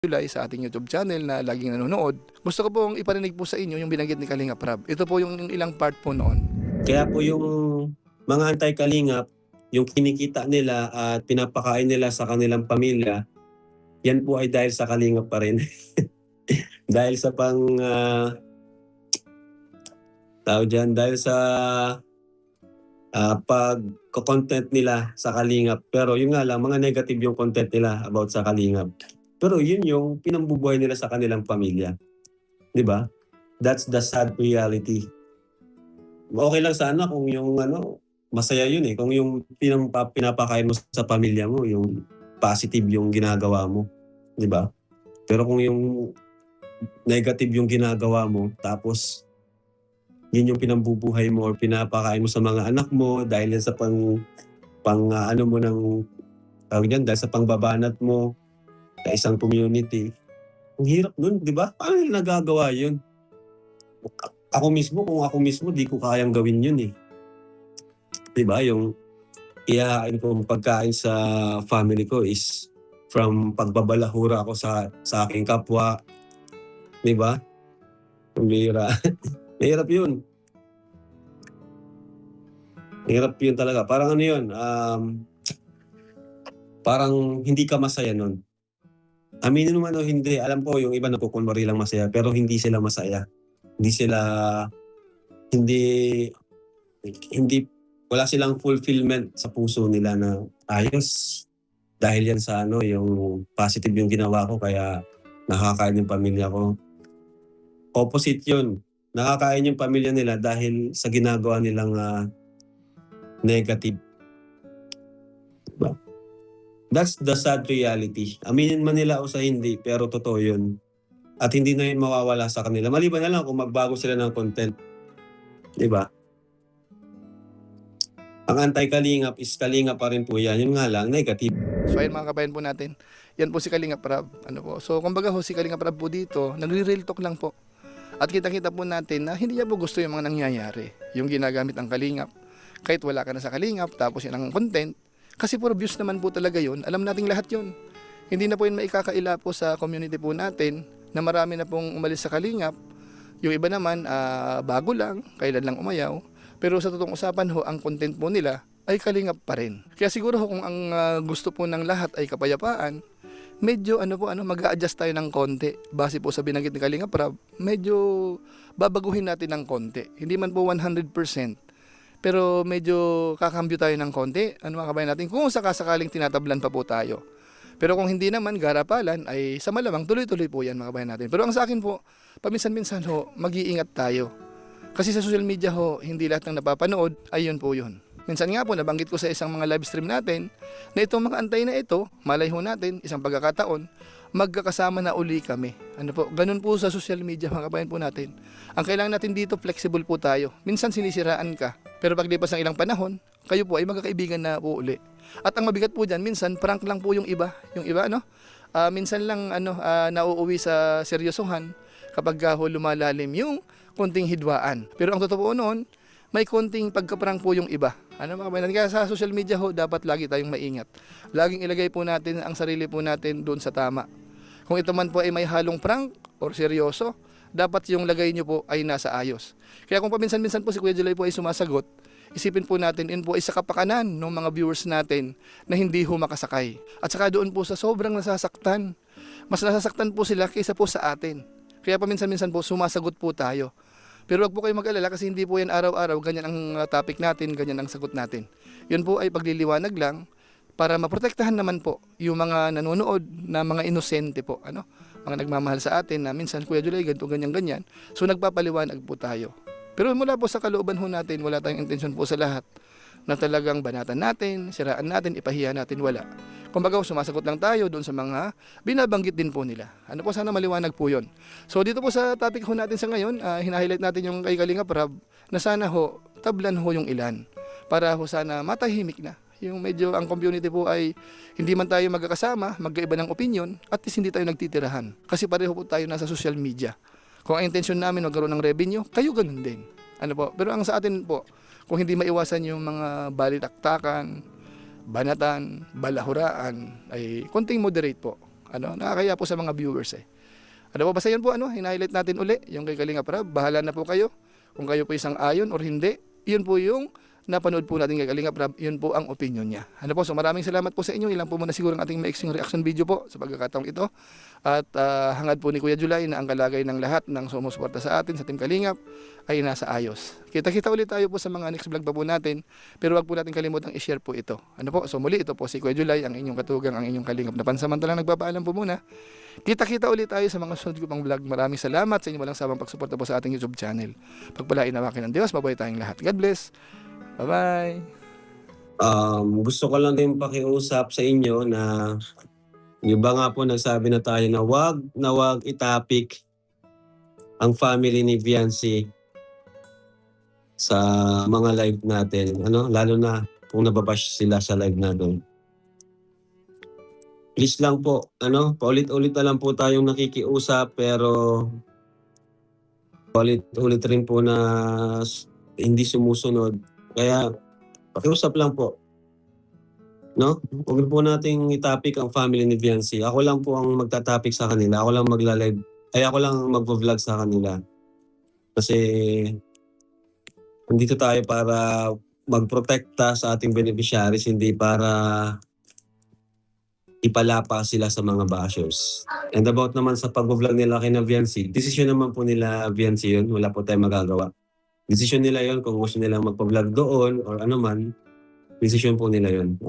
July sa ating YouTube channel na laging nanonood. Gusto ko pong iparinig po sa inyo yung binanggit ni Kalingap Rab. Ito po yung ilang part po noon. Kaya po yung mga anti-kalingap, yung kinikita nila at pinapakain nila sa kanilang pamilya, yan po ay dahil sa kalingap pa rin. Dahil sa dahil sa pag-content nila sa kalingap. Pero yun nga lang, mga negative yung content nila about sa kalingap. Pero yun yung pinambubuhay nila sa kanilang pamilya. Di ba? That's the sad reality. Okay lang sana kung yung masaya yun eh. Kung yung pinapakain mo sa pamilya mo, yung positive yung ginagawa mo. Di ba? Pero kung yung negative yung ginagawa mo, tapos yun yung pinambubuhay mo or pinapakain mo sa mga anak mo dahil yan sa dahil sa pangbabanat mo sa isang community. Ang hirap nun, di ba? Paano yung nagagawa yun? Kung ako mismo, di ko kayang gawin yun eh. Di ba? Yung iyain kong pagkain sa family ko is from pagbabalahura ako sa aking kapwa. Di ba? Mahirap yun. Mahirap yun talaga. Parang ano yun, parang hindi ka masaya nun. Aminin naman o hindi, alam ko yung iba nakukunwari lang masaya, pero hindi sila masaya. Wala silang fulfillment sa puso nila na ayos. Dahil yan sa yung positive yung ginawa ko, kaya nakakain yung pamilya ko. Opposite yun. Nakakain yung pamilya nila dahil sa ginagawa nilang negative. Diba? That's the sad reality. Aminin man nila o sa hindi, pero totoo yun. At hindi na yun mawawala sa kanila. Maliban na lang kung magbago sila ng content. Diba? Ang anti-kalingap is kalingap pa rin po yan. Yun nga lang, negative. So ayun mga kabayan po natin. Yan po si Kalingap Rab. So kumbaga si Kalingap Rab po dito, nagre-real talk lang po. At kita-kita po natin na hindi niya po gusto yung mga nangyayari. Yung ginagamit ang Kalingap. Kahit wala ka na sa Kalingap, tapos yan ang content. Kasi puro views naman po talaga yun. Alam nating lahat yun. Hindi na po yun maikakaila po sa community po natin na marami na pong umalis sa Kalingap. Yung iba naman, bago lang, kailan lang umayaw. Pero sa totoong usapan ho, ang content po nila ay Kalingap pa rin. Kaya siguro ho, kung ang gusto po ng lahat ay kapayapaan, medyo mag-a-adjust tayo ng konti. Base po sa binanggit ni Kalingap Rab, medyo babaguhin natin ng konti. Hindi man po 100%. Pero medyo kakambyo tayo ng konti. Mga kabayan natin, kung sakasakaling tinatablan pa po tayo. Pero kung hindi naman, garapalan, ay sa malamang tuloy-tuloy po yan mga kabayan natin. Pero ang sa akin po, paminsan-minsan ho, mag-iingat tayo. Kasi sa social media ho, hindi lahat ng napapanood, ay yun po yun. Minsan nga po, nabanggit ko sa isang mga live stream natin, na itong mga antay na ito, malay ho natin, isang pagkakataon, magkakasama na uli kami. Ganun po sa social media mga kabayan po natin. Ang kailangan natin dito, flexible po tayo. Minsan sinisiraan ka, pero paglipas ng ilang panahon, kayo po ay magkakaibigan na po uli. At ang mabigat po dyan, minsan prank lang po yung iba. Minsan lang nauuwi sa seryosohan kapag lumalalim yung konting hidwaan. Pero ang totoo noon, may konting pagka-prank po yung iba. Mga kabayan, kaya sa social media ho, dapat lagi tayong maingat. Laging ilagay po natin ang sarili po natin doon sa tama. Kung ito man po ay may halong prank or seryoso, dapat yung lagay nyo po ay nasa ayos. Kaya kung paminsan-minsan po si Kuya July po ay sumasagot, isipin po natin, yun po ay sa kapakanan ng mga viewers natin na hindi ho makasakay. At saka doon po sa sobrang nasasaktan. Mas nasasaktan po sila kaysa po sa atin. Kaya paminsan-minsan po sumasagot po tayo. Pero wag po kayo mag-alala kasi hindi po yan araw-araw, ganyan ang topic natin, ganyan ang sagot natin. Yun po ay pagliliwanag lang para maprotektahan naman po yung mga nanonood na mga inosente po, mga nagmamahal sa atin na minsan Kuya July ganito, ganyan. So nagpapaliwanag po tayo. Pero mula po sa kalooban ho natin, wala tayong intensyon po sa lahat na talagang banatan natin, siraan natin, ipahiya natin, wala. Kumbaga, sumasagot lang tayo doon sa mga binabanggit din po nila. Sana maliwanag po yon. So dito po sa topic ho natin sa ngayon, hina-highlight natin yung kay Kalingap Rab na sana ho, tablan ho yung ilan. Para ho sana matahimik na. Yung medyo ang community po ay hindi man tayo magkakasama, magkaiba ng opinion, at least hindi tayo nagtitirahan. Kasi pareho po tayo nasa social media. Kung ang intention namin magkaroon ng revenue, kayo ganun din. Pero ang sa atin po, kung hindi maiwasan yung mga balitaktakan, banatan, balahuraan, ay konting moderate po. Nakakaya po sa mga viewers eh. Ano po, basta yun po, hina-highlight natin uli, yung kay Kalinga Prab, bahala na po kayo. Kung kayo po isang ayon or hindi, yun po yung napanood po natin kay Kalinga Prab, yun po ang opinion niya. So maraming salamat po sa inyo. Ilang po muna siguro ang ating maiksing reaction video po sa pagkakataong ito. At hangad po ni Kuya July na ang kalagay ng lahat ng sumusuporta sa atin, sa Team Kalingap, ay nasa ayos. Kita-kita ulit tayo po sa mga next vlog pa po natin, pero wag po natin kalimutang i-share po ito. So muli, ito po si Kuya July, ang inyong katugang, ang inyong Kalingap na pansamantalang nagpapaalam po muna. Kita-kita ulit tayo sa mga sunod ko pang vlog. Maraming salamat sa inyong walang sawang pagsuporta po sa ating YouTube channel. Pagpalain nawakin ng Diyos, mabuhay tayong lahat. God bless. Bye-bye. Gusto ko lang din pakiusap sa inyo na yung ba nga po nagsabi na tayo na wag itapik ang family ni Viancy sa mga live natin. Lalo na kung nababash sila sa live natin. Please lang po, paulit-ulit na lang po tayong nakikiusap pero paulit-ulit rin po na hindi sumusunod. Kaya pakiusap lang po. Huwag po nating itapik ang family ni Viancy. Ako lang po ang magtatapik sa kanila. Ako lang magla-live. Ako lang magvo-vlog sa kanila. Kasi nandito tayo para magprotekta sa ating beneficiaries, hindi para ipalapa sila sa mga bashers. And about naman sa pag-vlog nila kay na Viancy, desisyon naman po nila Viancy yun. Wala po tayong magagawa. Desisyon nila yun kung gusto nila magpa-vlog doon or ano man. Desisyon po nila yun.